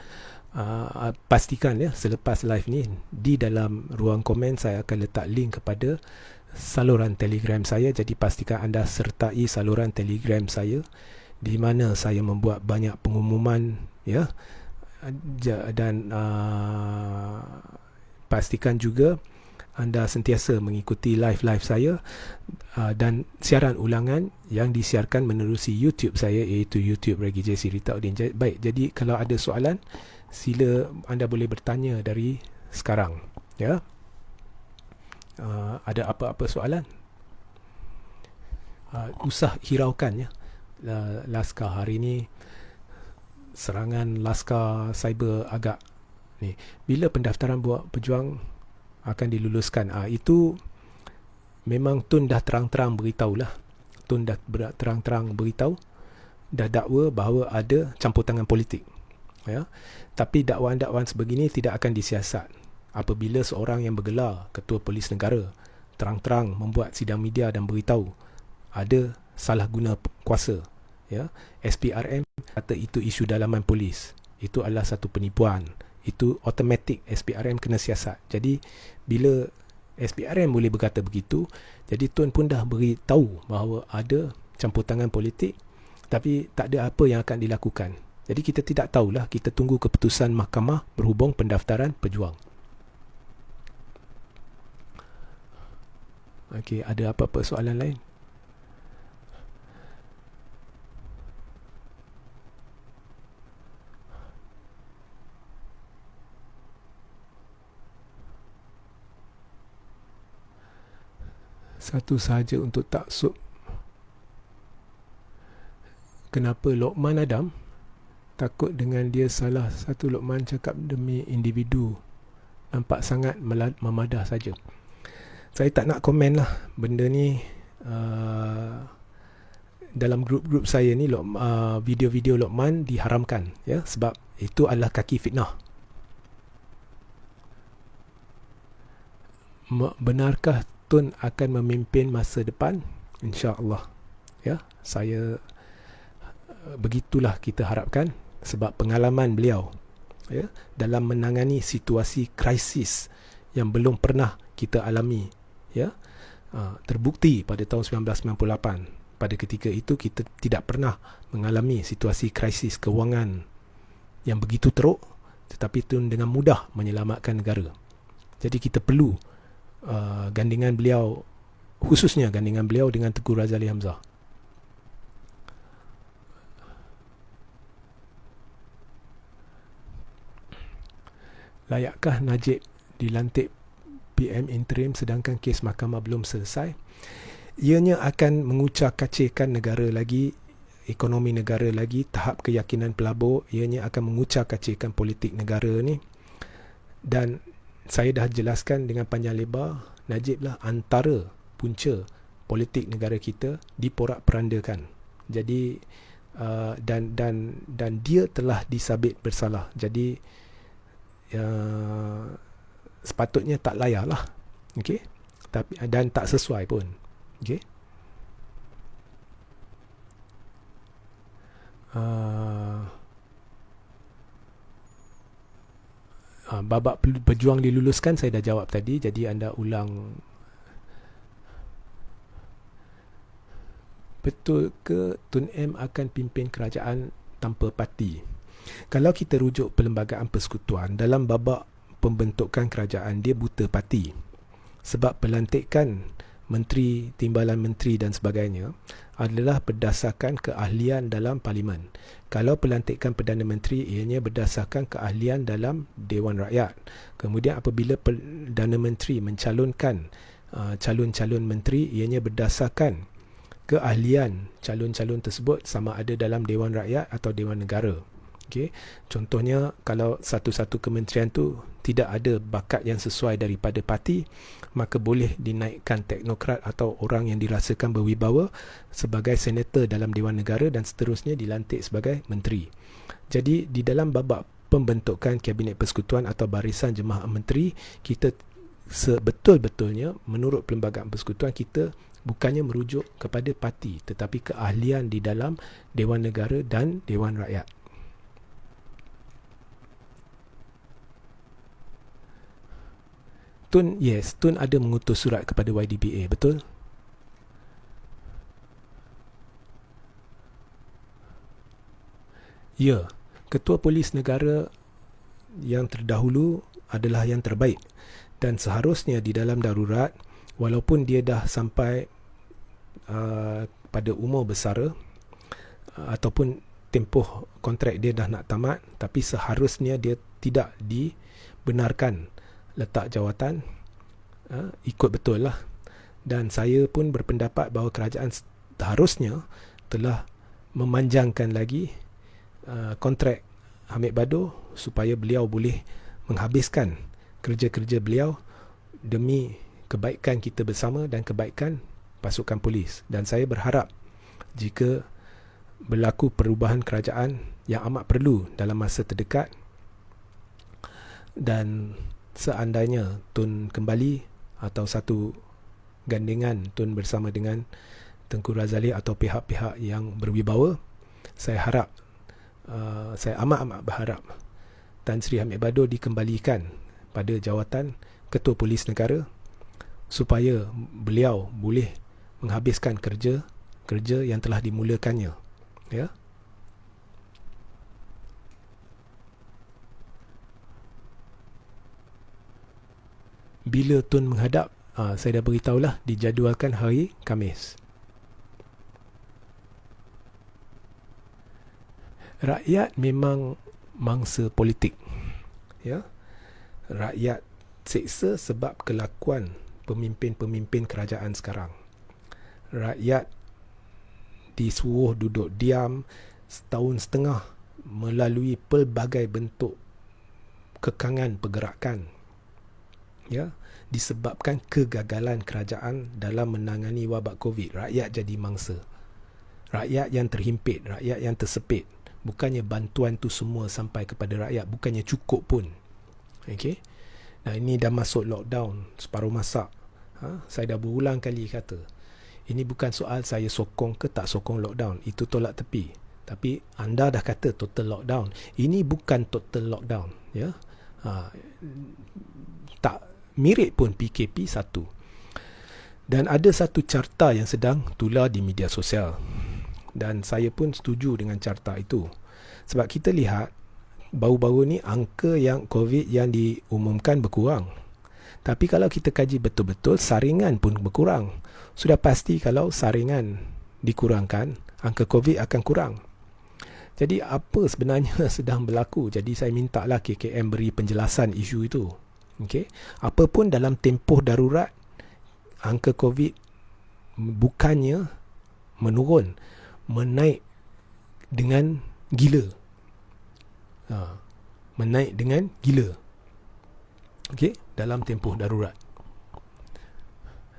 pastikan ya, selepas live ni di dalam ruang komen saya akan letak link kepada saluran Telegram saya. Jadi pastikan anda sertai saluran Telegram saya, di mana saya membuat banyak pengumuman ya, dan pastikan juga anda sentiasa mengikuti live saya dan siaran ulangan yang disiarkan menerusi YouTube saya, iaitu YouTube Reggie J. Siritaudin. Baik, jadi kalau ada soalan, sila anda boleh bertanya dari sekarang ya. Ada apa-apa soalan? Usah hiraukan ya. Laskar hari ni, serangan laskar cyber agak ni. Bila pendaftaran buat pejuang akan diluluskan? Itu memang Tun dah terang-terang beritahu lah. Tun dah terang-terang beritahu, dah dakwa bahawa ada campur tangan politik ya. Tapi dakwaan-dakwaan sebegini tidak akan disiasat. Apabila seorang yang bergelar Ketua Polis Negara terang-terang membuat sidang media dan beritahu ada salah guna kuasa ya, SPRM kata itu isu dalaman polis, itu adalah satu penipuan, itu automatik SPRM kena siasat. Jadi bila SPRM boleh berkata begitu, jadi Tun pun dah beritahu bahawa ada campur tangan politik, tapi tak ada apa yang akan dilakukan. Jadi kita tidak tahulah, kita tunggu keputusan mahkamah berhubung pendaftaran pejuang. Okey, ada apa-apa soalan lain? Satu sahaja untuk taksub. Kenapa Lokman Adam? Takut dengan dia salah satu. Lokman cakap demi individu, nampak sangat memadah saja. Saya tak nak komen lah benda ni. Dalam grup-grup saya ni video-video Lokman diharamkan ya, sebab itu adalah kaki fitnah. Benarkah Tun akan memimpin masa depan? InsyaAllah ya, saya begitulah kita harapkan, sebab pengalaman beliau ya, dalam menangani situasi krisis yang belum pernah kita alami ya, terbukti pada tahun 1998. Pada ketika itu kita tidak pernah mengalami situasi krisis kewangan yang begitu teruk, tetapi Tun dengan mudah menyelamatkan negara. Jadi kita perlu gandingan beliau, khususnya gandingan beliau dengan Tengku Razali Hamzah. Layakkah Najib dilantik PM interim sedangkan kes mahkamah belum selesai? Ianya akan mengucak-kacirkan negara lagi, ekonomi negara lagi, tahap keyakinan pelabur. Ianya akan mengucak-kacirkan politik negara ni. Dan saya dah jelaskan dengan panjang lebar, Najib lah antara punca politik negara kita diporak-perandakan. Jadi dan dia telah disabit bersalah. Jadi sepatutnya tak layak lah, okey, tapi dan tak sesuai pun, okey. Babak pejuang diluluskan saya dah jawab tadi, jadi anda ulang. Betul ke Tun M akan pimpin kerajaan tanpa parti? Kalau kita rujuk Perlembagaan Persekutuan, dalam babak pembentukan kerajaan dia buta parti. Sebab pelantikan menteri, timbalan menteri dan sebagainya adalah berdasarkan keahlian dalam parlimen. Kalau pelantikan Perdana Menteri, ianya berdasarkan keahlian dalam Dewan Rakyat. Kemudian apabila Perdana Menteri mencalonkan calon-calon menteri, ianya berdasarkan keahlian calon-calon tersebut sama ada dalam Dewan Rakyat atau Dewan Negara. Okay. Contohnya kalau satu-satu kementerian tu tidak ada bakat yang sesuai daripada parti, maka boleh dinaikkan teknokrat atau orang yang dirasakan berwibawa sebagai senator dalam Dewan Negara dan seterusnya dilantik sebagai menteri. Jadi di dalam babak pembentukan Kabinet Persekutuan atau Barisan Jemaah Menteri, kita sebetul-betulnya menurut Perlembagaan Persekutuan, kita bukannya merujuk kepada parti tetapi keahlian di dalam Dewan Negara dan Dewan Rakyat. Tun ada mengutus surat kepada YDBA, betul? Ya, Ketua Polis Negara yang terdahulu adalah yang terbaik dan seharusnya di dalam darurat, walaupun dia dah sampai pada umur bersara ataupun tempoh kontrak dia dah nak tamat, tapi seharusnya dia tidak dibenarkan letak jawatan, ikut betul lah. Dan saya pun berpendapat bahawa kerajaan seharusnya telah memanjangkan lagi kontrak Hamid Badu supaya beliau boleh menghabiskan kerja-kerja beliau demi kebaikan kita bersama dan kebaikan pasukan polis. Dan saya berharap jika berlaku perubahan kerajaan yang amat perlu dalam masa terdekat dan seandainya Tun kembali atau satu gandengan Tun bersama dengan Tengku Razali atau pihak-pihak yang berwibawa, saya harap, saya amat-amat berharap Tan Sri Hamid Badu dikembalikan pada jawatan Ketua Polis Negara supaya beliau boleh menghabiskan kerja yang telah dimulakannya, ya. Bila Tun menghadap, saya dah beritahulah, dijadualkan hari Khamis. Rakyat memang mangsa politik, ya. Rakyat seksa sebab kelakuan pemimpin-pemimpin kerajaan sekarang. Rakyat disuruh duduk diam setahun setengah melalui pelbagai bentuk kekangan pergerakan, ya, disebabkan kegagalan kerajaan dalam menangani wabak Covid. Rakyat jadi mangsa, rakyat yang terhimpit, rakyat yang tersepit. Bukannya bantuan tu semua sampai kepada rakyat, bukannya cukup pun. Okey. Nah, ini dah masuk lockdown separuh masak. Saya dah berulang kali kata, ini bukan soal saya sokong ke tak sokong lockdown, itu tolak tepi. Tapi anda dah kata total lockdown. Ini bukan total lockdown, ya. Tak mirip pun PKP 1. Dan ada satu carta yang sedang tular di media sosial, dan saya pun setuju dengan carta itu. Sebab kita lihat baru-baru ni angka yang COVID yang diumumkan berkurang. Tapi kalau kita kaji betul-betul, saringan pun berkurang. Sudah pasti kalau saringan dikurangkan, angka COVID akan kurang. Jadi apa sebenarnya sedang berlaku? Jadi saya mintalah KKM beri penjelasan isu itu. Okay? Apapun dalam tempoh darurat, angka COVID bukannya menurun, menaik dengan gila. Menaik dengan gila. Okey, dalam tempoh darurat.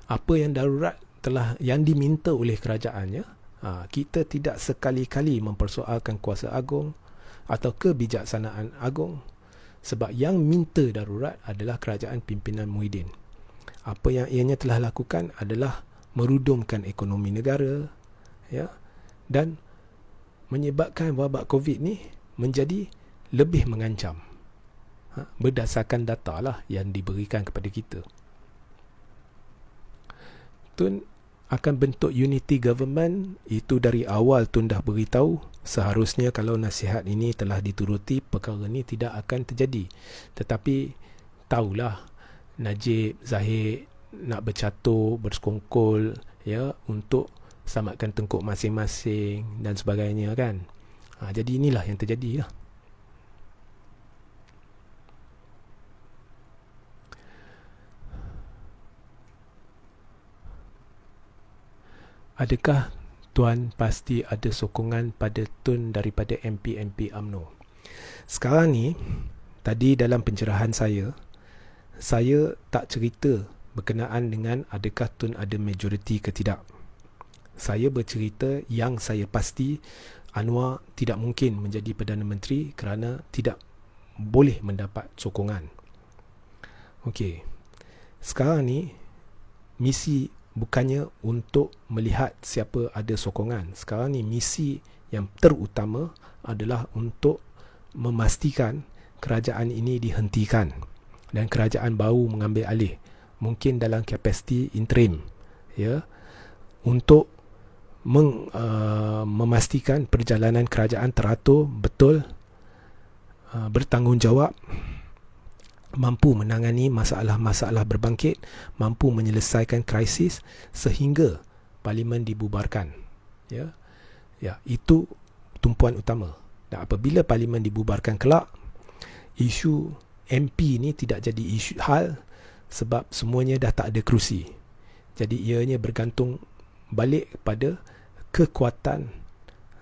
Apa yang darurat telah yang diminta oleh kerajaannya, kita tidak sekali-kali mempersoalkan kuasa agung atau kebijaksanaan agung, sebab yang minta darurat adalah kerajaan pimpinan Muhyiddin. Apa yang ianya telah lakukan adalah merudumkan ekonomi negara, ya, dan menyebabkan wabak COVID ni menjadi lebih mengancam, berdasarkan data lah yang diberikan kepada kita. Tun akan bentuk unity government, itu dari awal Tun dah beritahu. Seharusnya kalau nasihat ini telah dituruti, perkara ini tidak akan terjadi. Tetapi tahulah, Najib, Zahid nak bercatur, bersekongkol, ya, untuk selamatkan tengkuk masing-masing dan sebagainya, kan. Jadi inilah yang terjadi lah. Adakah Tuan pasti ada sokongan pada Tun daripada MP-MP UMNO? Sekarang ni tadi dalam pencerahan saya tak cerita berkenaan dengan adakah Tun ada majoriti ke tidak. Saya bercerita yang saya pasti Anwar tidak mungkin menjadi Perdana Menteri kerana tidak boleh mendapat sokongan. Okey. Sekarang ni misi bukannya untuk melihat siapa ada sokongan. Sekarang ni misi yang terutama adalah untuk memastikan kerajaan ini dihentikan dan kerajaan baru mengambil alih, mungkin dalam kapasiti interim, ya, untuk memastikan perjalanan kerajaan teratur, betul, bertanggungjawab, mampu menangani masalah-masalah berbangkit, mampu menyelesaikan krisis sehingga parlimen dibubarkan. Ya, itu tumpuan utama. Dan apabila parlimen dibubarkan kelak, isu MP ni tidak jadi isu hal sebab semuanya dah tak ada kerusi. Jadi ianya bergantung balik pada kekuatan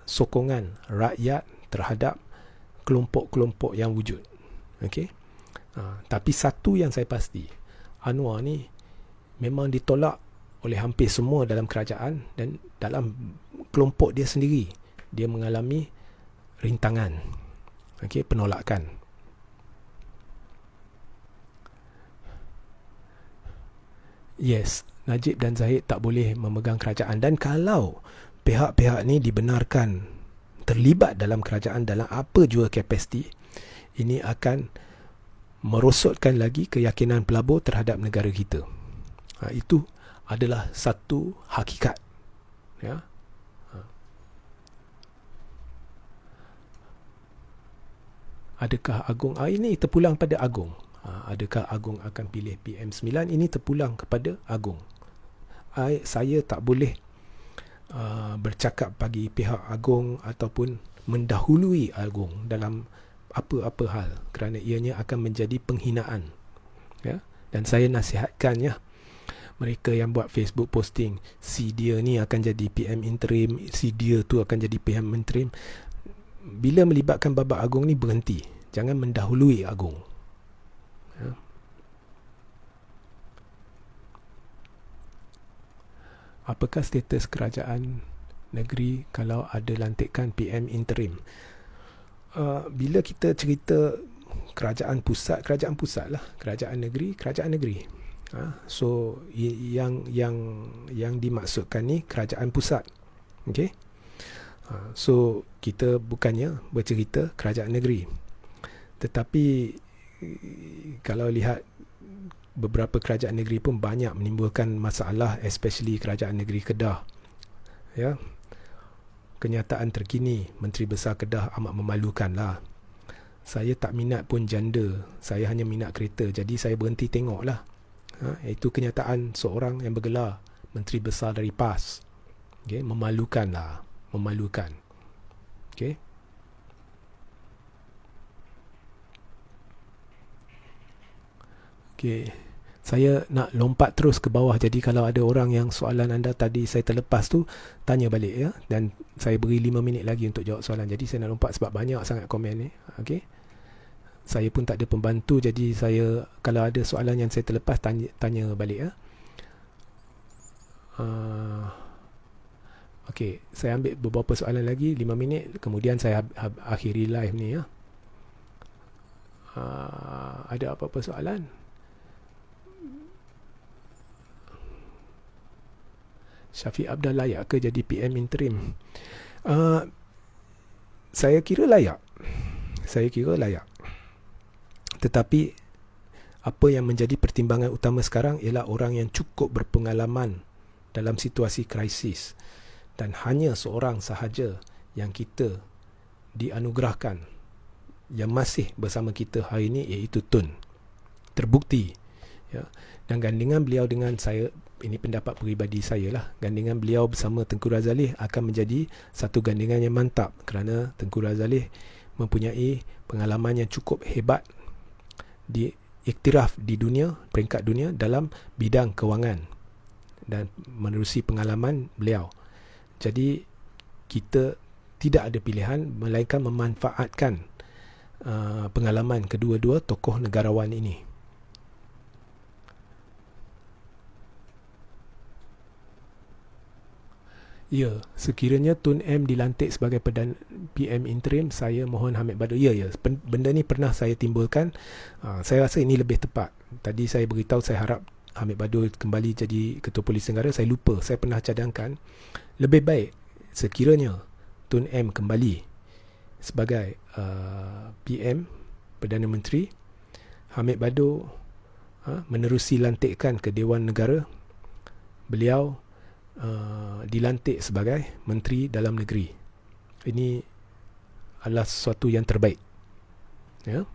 sokongan rakyat terhadap kelompok-kelompok yang wujud. Okey. Tapi satu yang saya pasti, Anwar ni memang ditolak oleh hampir semua dalam kerajaan dan dalam kelompok dia sendiri. Dia mengalami rintangan, penolakan. Yes, Najib dan Zahid tak boleh memegang kerajaan. Dan kalau pihak-pihak ni dibenarkan terlibat dalam kerajaan dalam apa jua kapasiti, ini akan merosotkan lagi keyakinan pelabur terhadap negara kita. Itu adalah satu hakikat. Ya. Adakah Agong, ini terpulang pada Agong. Adakah Agong akan pilih PM9? Ini terpulang kepada Agong. Saya tak boleh bercakap bagi pihak Agong ataupun mendahului Agong dalam apa-apa hal kerana ianya akan menjadi penghinaan. Ya? Dan saya nasihatkan, ya, mereka yang buat Facebook posting, si dia ni akan jadi PM interim, si dia tu akan jadi PM interim. Bila melibatkan Babak Agong ni, berhenti. Jangan mendahului Agong. Ya. Apakah status kerajaan negeri kalau ada lantikan PM interim? Bila kita cerita kerajaan pusat lah, kerajaan negeri. So yang dimaksudkan ni kerajaan pusat. Okey. So kita bukannya bercerita kerajaan negeri. Tetapi kalau lihat beberapa kerajaan negeri pun banyak menimbulkan masalah, especially kerajaan negeri Kedah. Ya. Kenyataan terkini Menteri Besar Kedah amat memalukan lah. Saya tak minat pun janda, saya hanya minat kereta, jadi saya berhenti tengok lah. Itu kenyataan seorang yang bergelar Menteri Besar dari PAS. Okay, memalukan lah, memalukan. Okay. Okay. Saya nak lompat terus ke bawah. Jadi kalau ada orang yang soalan anda tadi saya terlepas tu, tanya balik, ya. Dan saya beri 5 minit lagi untuk jawab soalan. Jadi saya nak lompat sebab banyak sangat komen ni. Okey. Saya pun tak ada pembantu, jadi saya kalau ada soalan yang saya terlepas, tanya balik, ya. Okey, saya ambil beberapa soalan lagi 5 minit, kemudian saya akhiri live ni, ya. Ada apa-apa soalan? Syafiq Abdal layak ke jadi PM interim? Saya kira layak. Tetapi apa yang menjadi pertimbangan utama sekarang ialah orang yang cukup berpengalaman dalam situasi krisis. Dan hanya seorang sahaja yang kita dianugerahkan yang masih bersama kita hari ini, iaitu Tun. Terbukti, ya. Dan gandingan beliau dengan saya, ini pendapat peribadi saya lah, gandingan beliau bersama Tengku Razalih akan menjadi satu gandingan yang mantap kerana Tengku Razalih mempunyai pengalaman yang cukup hebat, diiktiraf di dunia, peringkat dunia dalam bidang kewangan dan menerusi pengalaman beliau. Jadi kita tidak ada pilihan melainkan memanfaatkan pengalaman kedua-dua tokoh negarawan ini. Ya, sekiranya Tun M dilantik sebagai Perdana PM interim, saya mohon Hamid Badu. Ya, benda ni pernah saya timbulkan. Saya rasa ini lebih tepat. Tadi saya beritahu saya harap Hamid Badu kembali jadi Ketua Polis Negara. Saya lupa, saya pernah cadangkan lebih baik sekiranya Tun M kembali sebagai PM, Perdana Menteri, Hamid Badu menerusi lantikan ke Dewan Negara. Beliau dilantik sebagai Menteri Dalam Negeri. Ini adalah sesuatu yang terbaik. Ya.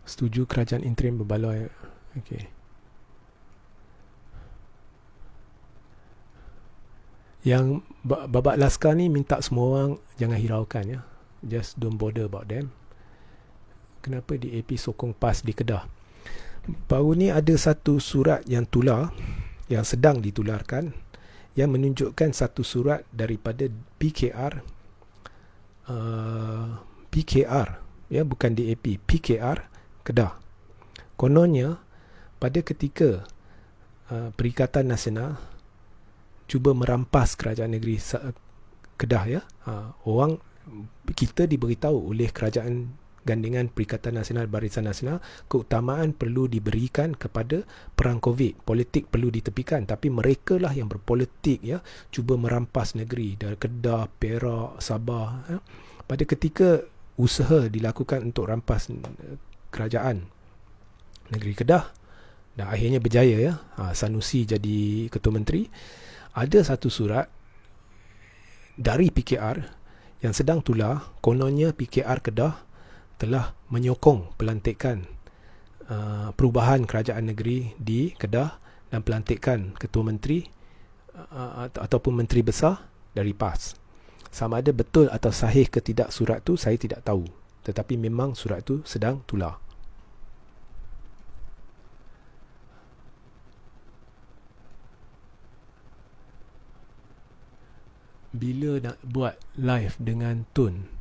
Setuju kerajaan interim berbaloi. Okey. Yang babak Laskar ni minta semua orang jangan hiraukan, ya. Just don't bother about them. Kenapa DAP sokong PAS di Kedah? Baru ni ada satu surat yang tular, yang sedang ditularkan, yang menunjukkan satu surat daripada PKR, ya, bukan DAP, PKR Kedah. Kononnya pada ketika Perikatan Nasional cuba merampas kerajaan negeri Kedah, ya, kita diberitahu oleh kerajaan Gandengan Perikatan Nasional Barisan Nasional, keutamaan perlu diberikan kepada perang COVID. Politik perlu ditepikan, tapi mereka lah yang berpolitik, ya, cuba merampas negeri dari Kedah, Perak, Sabah, ya. Pada ketika usaha dilakukan untuk rampas kerajaan negeri Kedah dan akhirnya berjaya, ya, Sanusi jadi Ketua Menteri, ada satu surat dari PKR yang sedang tular. Kononnya PKR Kedah telah menyokong pelantikan perubahan kerajaan negeri di Kedah dan pelantikan Ketua Menteri ataupun Menteri Besar dari PAS. Sama ada betul atau sahih ke tidak surat tu, saya tidak tahu. Tetapi memang surat tu sedang tular. Bila nak buat live dengan Tun?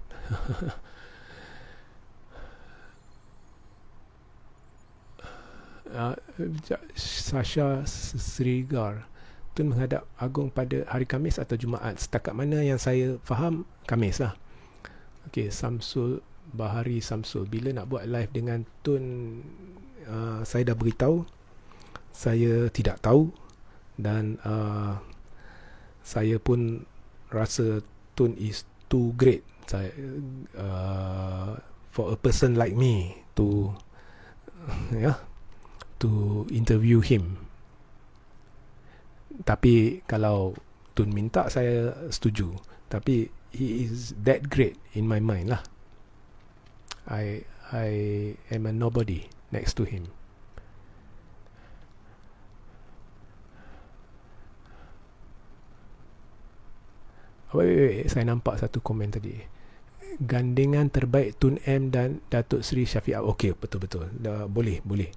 Sasha Srigar, Tun menghadap agung pada hari Khamis atau Jumaat? Setakat mana yang saya faham, Khamis lah. Okey, Samsul Bahari Samsul, bila nak buat live dengan Tun? Saya dah beritahu, saya tidak tahu, dan saya pun rasa Tun is too great for a person like me to to interview him. Tapi kalau Tun minta, saya setuju. Tapi he is that great in my mind lah. I am a nobody next to him. Wait, saya nampak satu komen tadi. Gandengan terbaik Tun M dan Datuk Seri Syafiq. Okey, betul-betul. Boleh.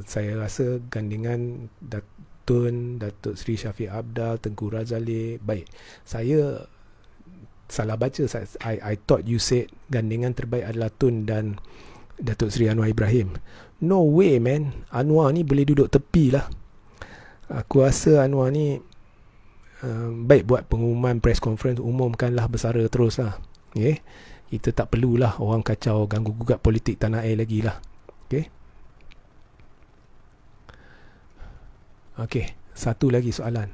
Saya rasa gandengan Tun, Datuk Seri Syafiq Abdal, Tengku Razali baik. Saya salah baca. I thought you said gandengan terbaik adalah Tun dan Datuk Seri Anwar Ibrahim. No way, man. Anwar ni boleh duduk tepi lah. Aku rasa Anwar ni baik buat pengumuman press conference, umumkanlah bersara terus lah. Okay? Kita tak perlulah orang kacau, ganggu gugat politik tanah air lagi lah. Okey, satu lagi soalan.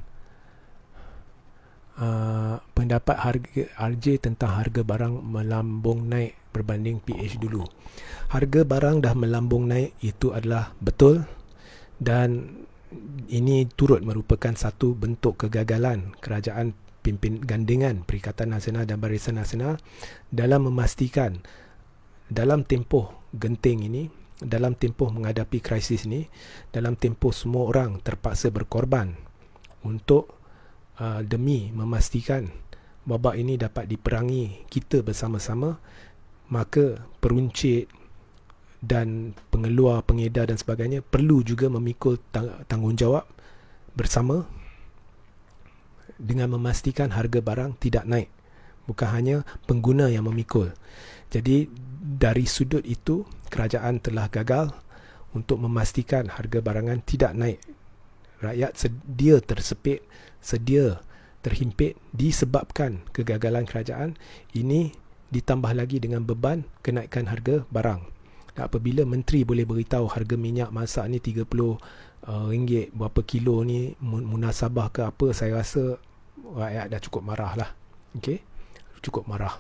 Pendapat harga RJ tentang harga barang melambung naik berbanding PH dulu. Harga barang dah melambung naik, itu adalah betul, dan ini turut merupakan satu bentuk kegagalan kerajaan pimpin gandengan Perikatan Nasional dan Barisan Nasional dalam memastikan dalam tempoh genting ini, dalam tempoh menghadapi krisis ini, dalam tempoh semua orang terpaksa berkorban untuk demi memastikan wabak ini dapat diperangi kita bersama-sama, maka peruncit dan pengeluar, pengedar dan sebagainya perlu juga memikul tanggungjawab bersama dengan memastikan harga barang tidak naik bukan hanya pengguna yang memikul. Jadi dari sudut itu, kerajaan telah gagal untuk memastikan harga barangan tidak naik. Rakyat sedia tersepit, sedia terhimpit disebabkan kegagalan kerajaan. Ini ditambah lagi dengan beban kenaikan harga barang. Dan apabila menteri boleh beritahu harga minyak masak ni 30 ringgit berapa kilo ni munasabah ke apa, saya rasa rakyat dah cukup marah lah. Okey, cukup marah.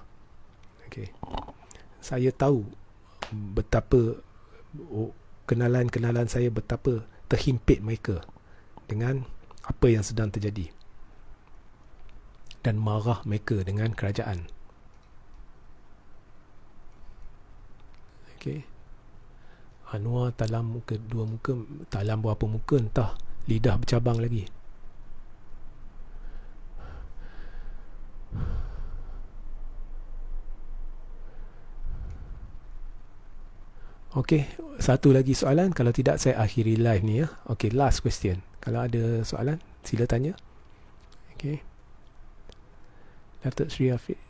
Okey, saya tahu betapa kenalan-kenalan saya betapa terhimpit mereka dengan apa yang sedang terjadi dan marah mereka dengan kerajaan. Okey, Anwar talam muka, dua muka, talam berapa muka entah, lidah bercabang lagi. Okey, satu lagi soalan, kalau tidak saya akhiri live ni ya. Okey, last question. Kalau ada soalan, sila tanya. Okey. Datuk Seri Afiq.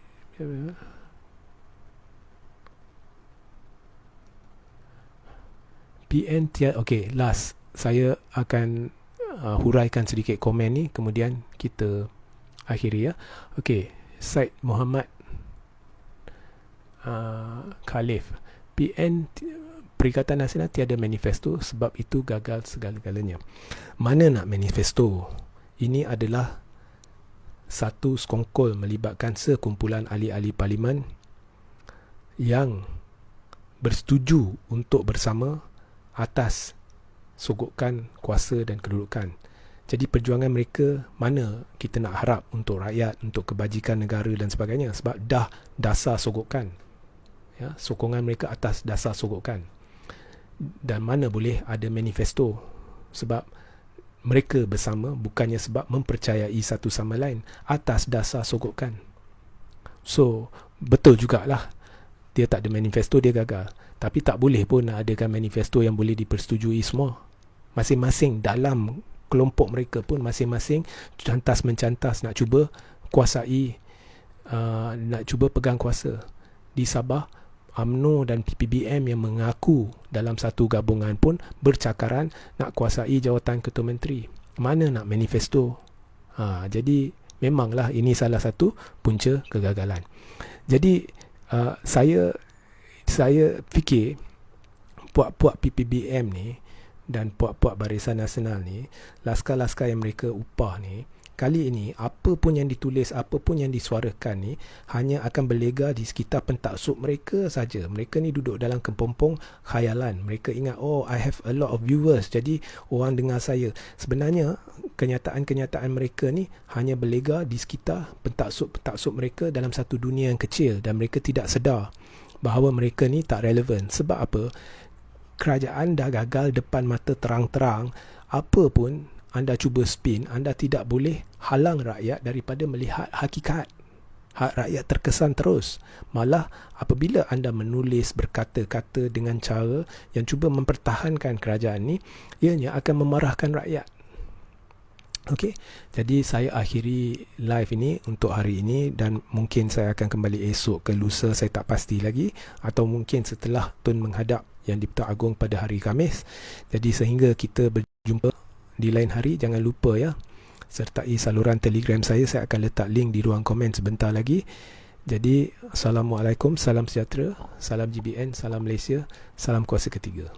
PN tiada. Okey, last. Saya akan huraikan sedikit komen ni, kemudian kita akhiri ya. Okey, Syed Muhammad Khalif. PN Perikatan Nasional tiada manifesto, sebab itu gagal segala-galanya. Mana nak manifesto? Ini adalah satu sekongkol melibatkan sekumpulan ahli-ahli parlimen yang bersetuju untuk bersama atas sogokan kuasa dan kedudukan. Jadi perjuangan mereka mana kita nak harap untuk rakyat, untuk kebajikan negara dan sebagainya, sebab dah dasar sogokan. Ya, sokongan mereka atas dasar sogokan. Dan mana boleh ada manifesto, sebab mereka bersama bukannya sebab mempercayai satu sama lain atas dasar sogokan. So betul jugalah dia tak ada manifesto, dia gagal. Tapi tak boleh pun nak adakan manifesto yang boleh dipersetujui semua. Masing-masing dalam kelompok mereka pun masing-masing cantas mencantas nak cuba kuasai, nak cuba pegang kuasa. Di Sabah, UMNO dan PPBM yang mengaku dalam satu gabungan pun bercakaran nak kuasai jawatan Ketua Menteri. Mana nak manifesto? Jadi memanglah ini salah satu punca kegagalan. Jadi saya fikir puak-puak PPBM ni dan puak-puak Barisan Nasional ni, laskar-laskar yang mereka upah ni, kali ini apa pun yang ditulis, apa pun yang disuarakan ni hanya akan berlega di sekitar pentaksub mereka saja. Mereka ni duduk dalam kepompong khayalan. Mereka ingat, oh, I have a lot of viewers, jadi orang dengar saya. Sebenarnya kenyataan-kenyataan mereka ni hanya berlega di sekitar pentaksub-pentaksub mereka dalam satu dunia yang kecil, dan mereka tidak sedar bahawa mereka ni tak relevan. Sebab apa? Kerajaan dah gagal depan mata terang-terang. Apa pun anda cuba spin, anda tidak boleh halang rakyat daripada melihat hakikat. Hak rakyat terkesan terus. Malah apabila anda menulis, berkata-kata dengan cara yang cuba mempertahankan kerajaan ni, ianya akan memarahkan rakyat. Okey, jadi saya akhiri live ini untuk hari ini, dan mungkin saya akan kembali esok ke lusa, saya tak pasti lagi, atau mungkin setelah Tun menghadap Yang di-Pertuan Agong pada hari Khamis. Jadi sehingga kita berjumpa di lain hari, jangan lupa ya, sertai saluran Telegram saya akan letak link di ruang komen sebentar lagi. Jadi Assalamualaikum, salam sejahtera, salam GBN, salam Malaysia, salam kuasa ketiga.